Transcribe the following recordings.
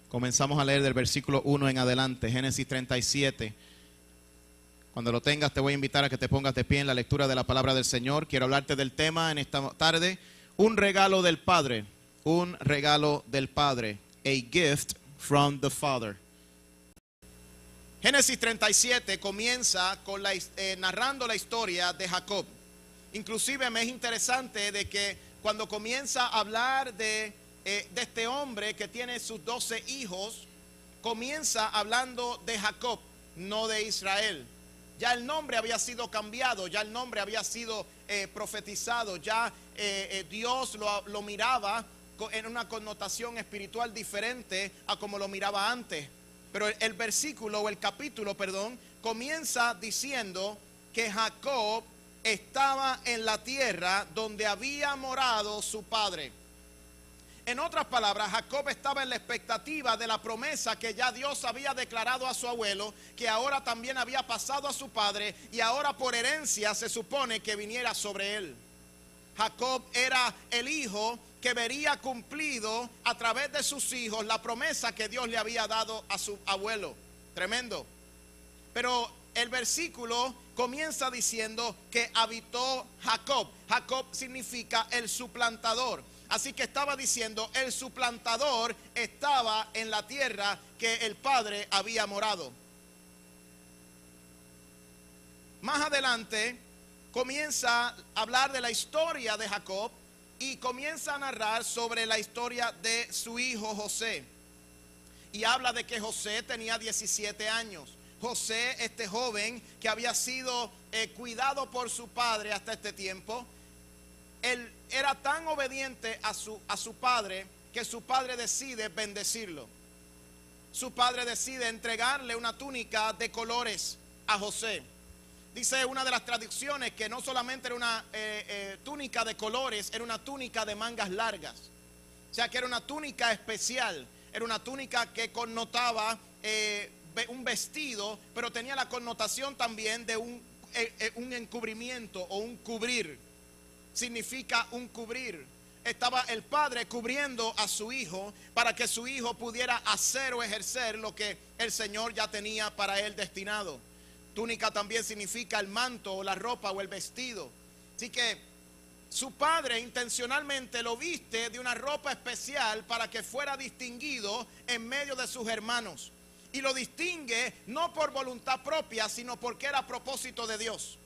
Comenzamos a leer del versículo 1 en adelante, Génesis 37. Cuando lo tengas te voy a invitar a que te pongas de pie en la lectura de la palabra del Señor. Quiero hablarte del tema en esta tarde, un regalo del Padre, un regalo del Padre, a gift from the Father. Génesis 37 comienza con narrando la historia de Jacob. Inclusive me es interesante de que cuando comienza a hablar de este hombre que tiene sus 12 hijos, comienza hablando de Jacob, no de Israel. Ya el nombre había sido cambiado, ya el nombre había sido profetizado, ya Dios lo miraba en una connotación espiritual diferente a como lo miraba antes. Pero el versículo o el capítulo, comienza diciendo que Jacob estaba en la tierra donde había morado su padre. En otras palabras, Jacob estaba en la expectativa de la promesa que ya Dios había declarado a su abuelo, que ahora también había pasado a su padre y ahora por herencia se supone que viniera sobre él. Jacob era el hijo que vería cumplido a través de sus hijos la promesa que Dios le había dado a su abuelo. Tremendo. Pero el versículo comienza diciendo que habitó Jacob. Jacob significa el suplantador. Así que estaba diciendo, el suplantador estaba en la tierra que el padre había morado. Más adelante comienza a hablar de la historia de Jacob y comienza a narrar sobre la historia de su hijo José. Y habla de que José tenía 17 años. José, este joven que había sido cuidado por su padre hasta este tiempo, él era tan obediente a su padre que su padre decide bendecirlo. Su padre decide entregarle una túnica de colores a José. Dice una de las traducciones que no solamente era una túnica de colores, era una túnica de mangas largas. O sea que era una túnica especial, era una túnica que connotaba un vestido, pero tenía la connotación también de un encubrimiento o un cubrir. Significa un cubrir. Estaba el padre cubriendo a su hijo para que su hijo pudiera hacer o ejercer lo que el Señor ya tenía para él destinado. Túnica también significa el manto o la ropa o el vestido. Así que su padre intencionalmente lo viste de una ropa especial para que fuera distinguido en medio de sus hermanos. Y lo distingue no por voluntad propia, sino porque era propósito de Dios.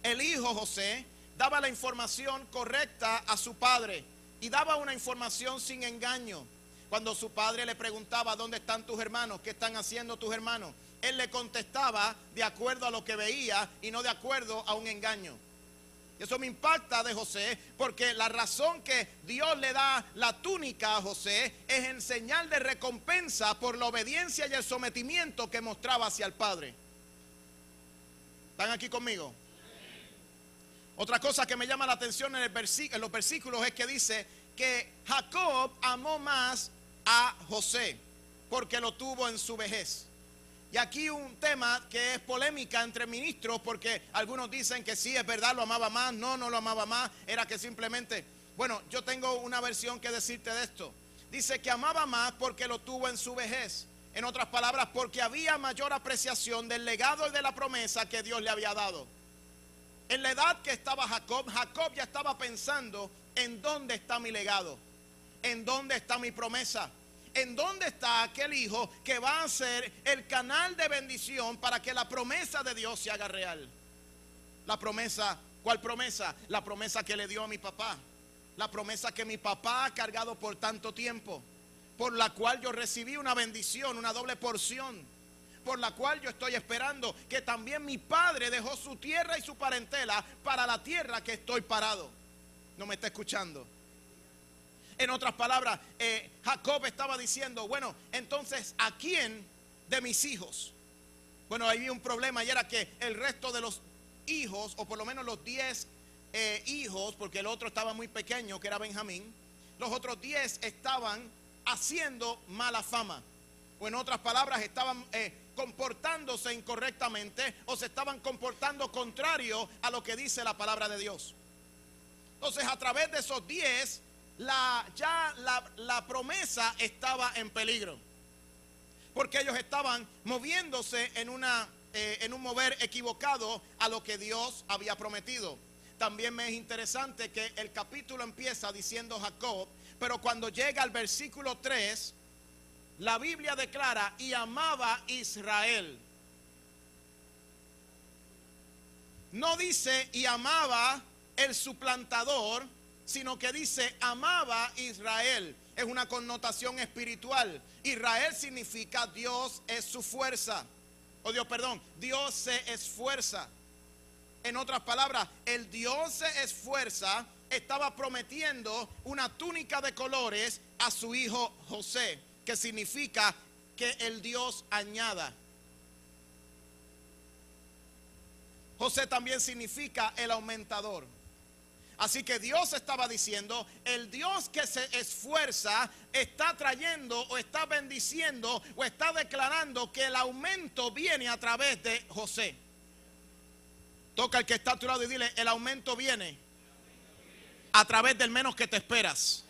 El hijo José daba la información correcta a su padre y daba una información sin engaño. Cuando su padre le preguntaba, ¿dónde están tus hermanos? ¿Qué están haciendo tus hermanos? Él le contestaba de acuerdo a lo que veía y no de acuerdo a un engaño. Eso me impacta de José, porque la razón que Dios le da la túnica a José es en señal de recompensa por la obediencia y el sometimiento que mostraba hacia el padre. ¿Están aquí conmigo? Otra cosa que me llama la atención en los versículos es que dice que Jacob amó más a José porque lo tuvo en su vejez. Y aquí un tema que es polémica entre ministros, porque algunos dicen que sí, es verdad, lo amaba más, no lo amaba más, era que simplemente... Bueno, yo tengo una versión que decirte de esto. Dice que amaba más porque lo tuvo en su vejez. En otras palabras, porque había mayor apreciación del legado y de la promesa que Dios le había dado. En la edad que estaba Jacob ya estaba pensando en dónde está mi legado, en dónde está mi promesa, en dónde está aquel hijo que va a ser el canal de bendición para que la promesa de Dios se haga real. La promesa, ¿cuál promesa? La promesa que le dio a mi papá, la promesa que mi papá ha cargado por tanto tiempo, por la cual yo recibí una bendición, una doble porción, por la cual yo estoy esperando que también mi padre dejó su tierra y su parentela para la tierra que estoy parado. ¿No me está escuchando? En otras palabras, Jacob estaba diciendo, bueno, entonces, ¿a quién de mis hijos? Bueno, ahí había un problema y era que el resto de los hijos, o por lo menos los 10 hijos, porque el otro estaba muy pequeño, que era Benjamín, los otros 10 estaban haciendo mala fama. O en otras palabras, estaban comportándose incorrectamente o se estaban comportando contrario a lo que dice la palabra de Dios. Entonces, a través de esos 10, la promesa estaba en peligro, porque ellos estaban moviéndose en un mover equivocado a lo que Dios había prometido. También me es interesante que el capítulo empieza diciendo Jacob, pero cuando llega al versículo 3, la Biblia declara: y amaba Israel. No dice y amaba el suplantador, sino que dice amaba Israel. Es una connotación espiritual. Israel significa Dios es su fuerza. Dios se esfuerza. En otras palabras, el Dios se esfuerza estaba prometiendo una túnica de colores a su hijo José, que significa que el Dios añada. José también significa el aumentador. Así que Dios estaba diciendo, el Dios que se esfuerza está trayendo o está bendiciendo o está declarando que el aumento viene a través de José. Toca al que está a tu lado y dile: el aumento viene a través del menos que te esperas.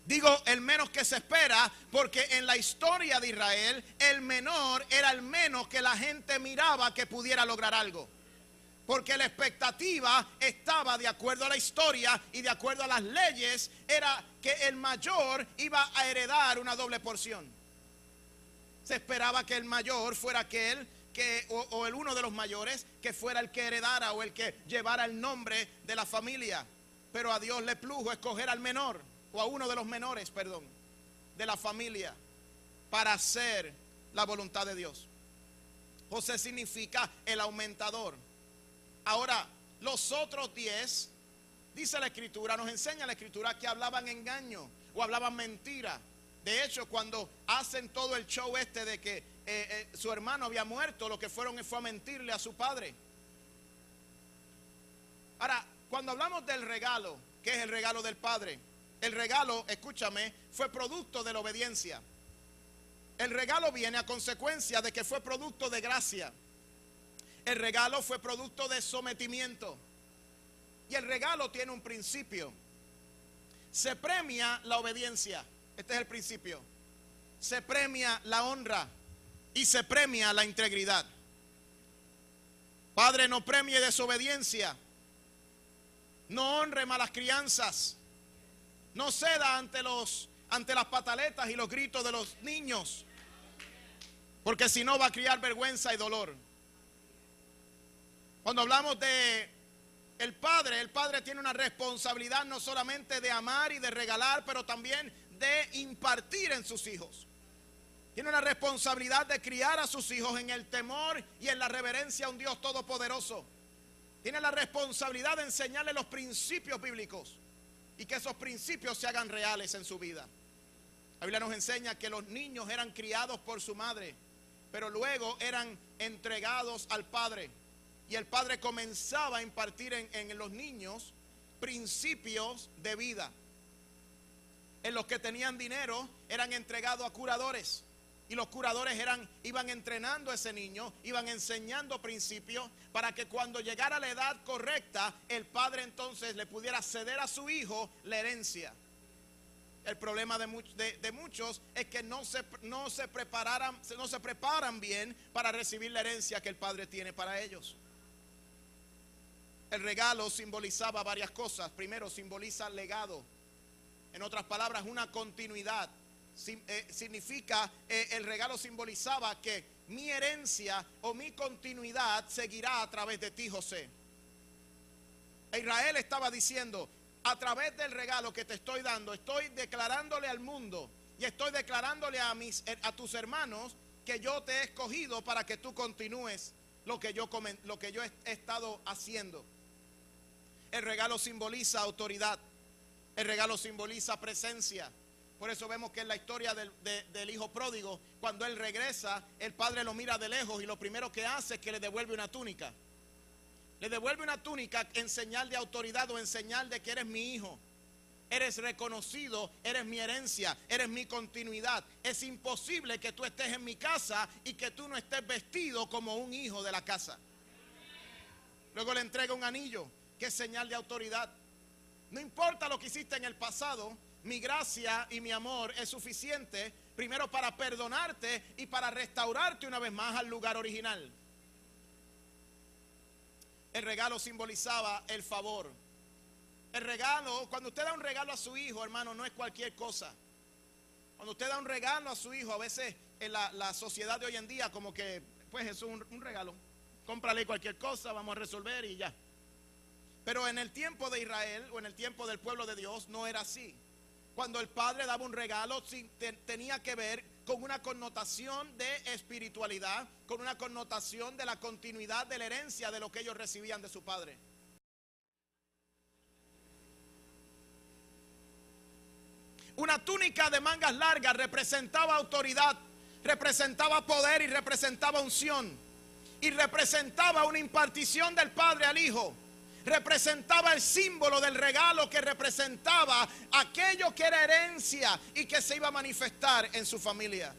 Digo el menos que se espera porque en la historia de Israel el menor era el menos que la gente miraba que pudiera lograr algo. Porque la expectativa estaba, de acuerdo a la historia y de acuerdo a las leyes, era que el mayor iba a heredar una doble porción. Se esperaba que el mayor fuera aquel o el uno de los mayores que fuera el que heredara o el que llevara el nombre de la familia. Pero a Dios le plugo escoger al menor, o a uno de los menores, de la familia, para hacer la voluntad de Dios. José significa el aumentador. Ahora, los otros 10, dice la Escritura, nos enseña la Escritura que hablaban engaño o hablaban mentira. De hecho, cuando hacen todo el show de que su hermano había muerto, lo que fue a mentirle a su padre. Ahora, cuando hablamos del regalo, ¿qué es el regalo del Padre? El regalo, escúchame, fue producto de la obediencia. El regalo viene a consecuencia de que fue producto de gracia. El regalo fue producto de sometimiento. Y el regalo tiene un principio. Se premia la obediencia. Este es el principio. Se premia la honra y se premia la integridad. Padre, no premie desobediencia. No honre malas crianzas. No ceda ante las pataletas y los gritos de los niños, porque si no va a criar vergüenza y dolor. Cuando hablamos de el Padre tiene una responsabilidad no solamente de amar y de regalar, pero también de impartir en sus hijos. Tiene una responsabilidad de criar a sus hijos en el temor y en la reverencia a un Dios todopoderoso. Tiene la responsabilidad de enseñarle los principios bíblicos y que esos principios se hagan reales en su vida. La Biblia nos enseña que los niños eran criados por su madre, pero luego eran entregados al Padre. Y el Padre comenzaba a impartir en los niños principios de vida. En los que tenían dinero eran entregados a curadores. Y los curadores iban entrenando a ese niño, iban enseñando principios para que cuando llegara la edad correcta, el padre entonces le pudiera ceder a su hijo la herencia. El problema de muchos es que no se preparan bien para recibir la herencia que el padre tiene para ellos. El regalo simbolizaba varias cosas. Primero, simboliza legado. En otras palabras, una continuidad. El regalo simbolizaba que mi herencia o mi continuidad seguirá a través de ti, José. Israel estaba diciendo: a través del regalo que te estoy dando, estoy declarándole al mundo y estoy declarándole a tus hermanos que yo te he escogido para que tú continúes lo que yo he estado haciendo. El regalo simboliza autoridad. El regalo simboliza presencia. Por eso vemos que en la historia del hijo pródigo, cuando él regresa, el padre lo mira de lejos y lo primero que hace es que le devuelve una túnica. Le devuelve una túnica en señal de autoridad o en señal de que eres mi hijo. Eres reconocido, eres mi herencia, eres mi continuidad. Es imposible que tú estés en mi casa y que tú no estés vestido como un hijo de la casa. Luego le entrega un anillo, que es señal de autoridad. No importa lo que hiciste en el pasado, mi gracia y mi amor es suficiente, primero para perdonarte y para restaurarte una vez más al lugar original. El regalo simbolizaba el favor. El regalo, cuando usted da un regalo a su hijo, hermano, no es cualquier cosa. Cuando usted da un regalo a su hijo, a veces en la sociedad de hoy en día, como que, pues eso es un regalo. Cómprale cualquier cosa, vamos a resolver y ya. Pero en el tiempo de Israel, o en el tiempo del pueblo de Dios, no era así. Cuando el padre daba un regalo, tenía que ver con una connotación de espiritualidad, con una connotación de la continuidad de la herencia de lo que ellos recibían de su padre. Una túnica de mangas largas representaba autoridad, representaba poder y representaba unción. Y representaba una impartición del padre al hijo. Representaba el símbolo del regalo que representaba aquello que era herencia y que se iba a manifestar en su familia.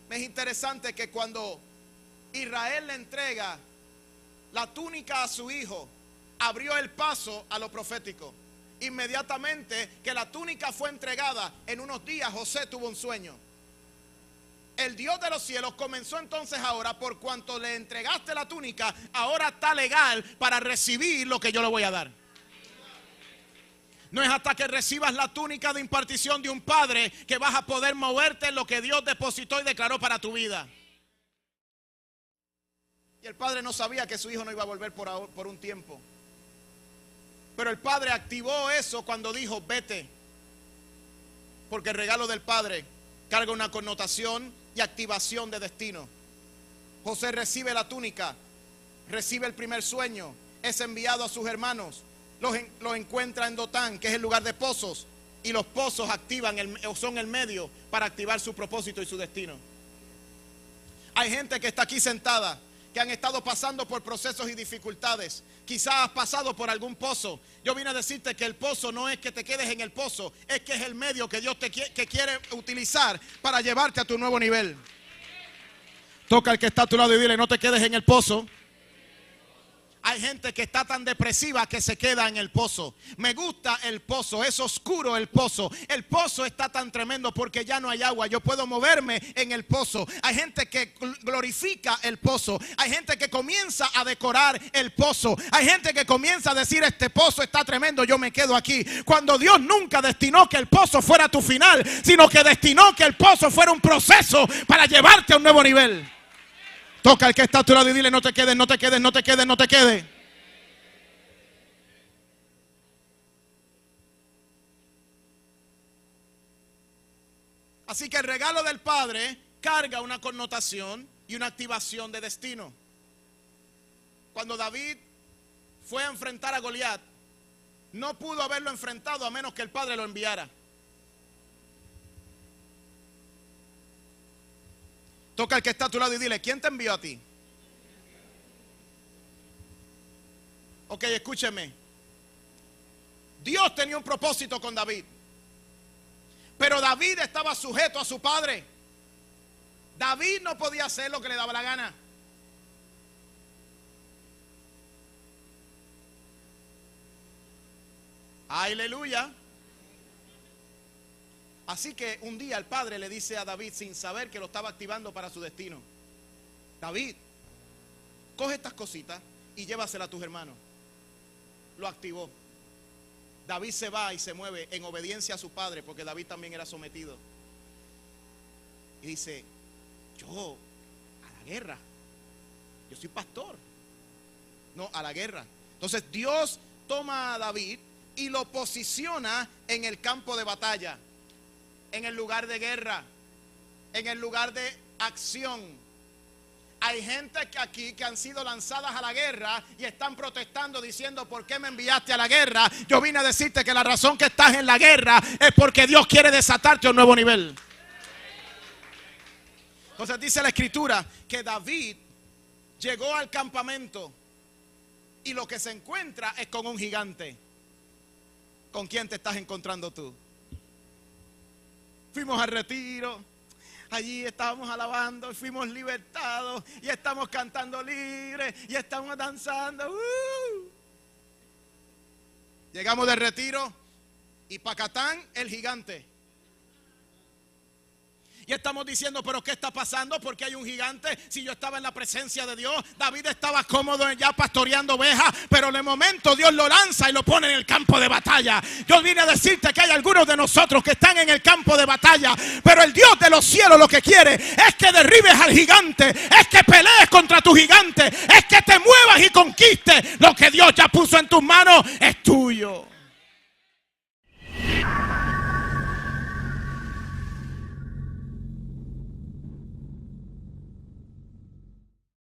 Es interesante que cuando Israel le entrega la túnica a su hijo, abrió el paso a lo profético. Inmediatamente que la túnica fue entregada, en unos días José tuvo un sueño. El Dios de los cielos comenzó entonces ahora, por cuanto le entregaste la túnica, ahora está legal para recibir lo que yo le voy a dar. No es hasta que recibas la túnica de impartición de un padre que vas a poder moverte en lo que Dios depositó y declaró para tu vida. Y el padre no sabía que su hijo no iba a volver por un tiempo. Pero el padre activó eso cuando dijo, vete. Porque el regalo del padre carga una connotación y activación de destino. José recibe la túnica, recibe el primer sueño, es enviado a sus hermanos, los encuentra en Dotán, que es el lugar de pozos, y los pozos son el medio para activar su propósito y su destino. Hay gente que está aquí sentada, que han estado pasando por procesos y dificultades. Quizás has pasado por algún pozo. Yo vine a decirte que el pozo no es que te quedes en el pozo, es que es el medio que Dios que quiere utilizar para llevarte a tu nuevo nivel. Toca al que está a tu lado y dile, no te quedes en el pozo. Hay gente que está tan depresiva que se queda en el pozo. Me gusta el pozo, es oscuro el pozo. El pozo está tan tremendo porque ya no hay agua. Yo puedo moverme en el pozo. Hay gente que glorifica el pozo. Hay gente que comienza a decorar el pozo. Hay gente que comienza a decir, este pozo está tremendo, yo me quedo aquí. Cuando Dios nunca destinó que el pozo fuera tu final, sino que destinó que el pozo fuera un proceso para llevarte a un nuevo nivel. Toca al que está a tu lado y dile, no te quedes, no te quedes, no te quedes, no te quedes. Así que el regalo del Padre carga una connotación y una activación de destino. Cuando David fue a enfrentar a Goliat, no pudo haberlo enfrentado a menos que el Padre lo enviara. Toca al que está a tu lado y dile, ¿quién te envió a ti? Ok, escúcheme. Dios tenía un propósito con David. Pero David estaba sujeto a su padre. David no podía hacer lo que le daba la gana. Aleluya. Así que un día el padre le dice a David, sin saber que lo estaba activando para su destino, David, coge estas cositas y llévaselas a tus hermanos. Lo activó. David se va y se mueve en obediencia a su padre, porque David también era sometido. Y dice, yo a la guerra, yo soy pastor. No, a la guerra. Entonces Dios toma a David y lo posiciona en el campo de batalla, en el lugar de guerra, en el lugar de acción. Hay gente aquí que han sido lanzadas a la guerra y están protestando diciendo, ¿por qué me enviaste a la guerra? Yo vine a decirte que la razón que estás en la guerra es porque Dios quiere desatarte a un nuevo nivel. Entonces dice la escritura que David llegó al campamento y lo que se encuentra es con un gigante. ¿Con quién te estás encontrando tú? Fuimos al retiro, allí estábamos alabando, fuimos libertados y estamos cantando libre y estamos danzando. Llegamos del retiro y Pacatán, el gigante. Y estamos diciendo, pero ¿qué está pasando? ¿Por qué hay un gigante? Si yo estaba en la presencia de Dios, David estaba cómodo ya pastoreando ovejas, pero de momento Dios lo lanza y lo pone en el campo de batalla. Yo vine a decirte que hay algunos de nosotros que están en el campo de batalla, pero el Dios de los cielos lo que quiere es que derribes al gigante, es que pelees contra tu gigante, es que te muevas y conquistes. Lo que Dios ya puso en tus manos es tuyo.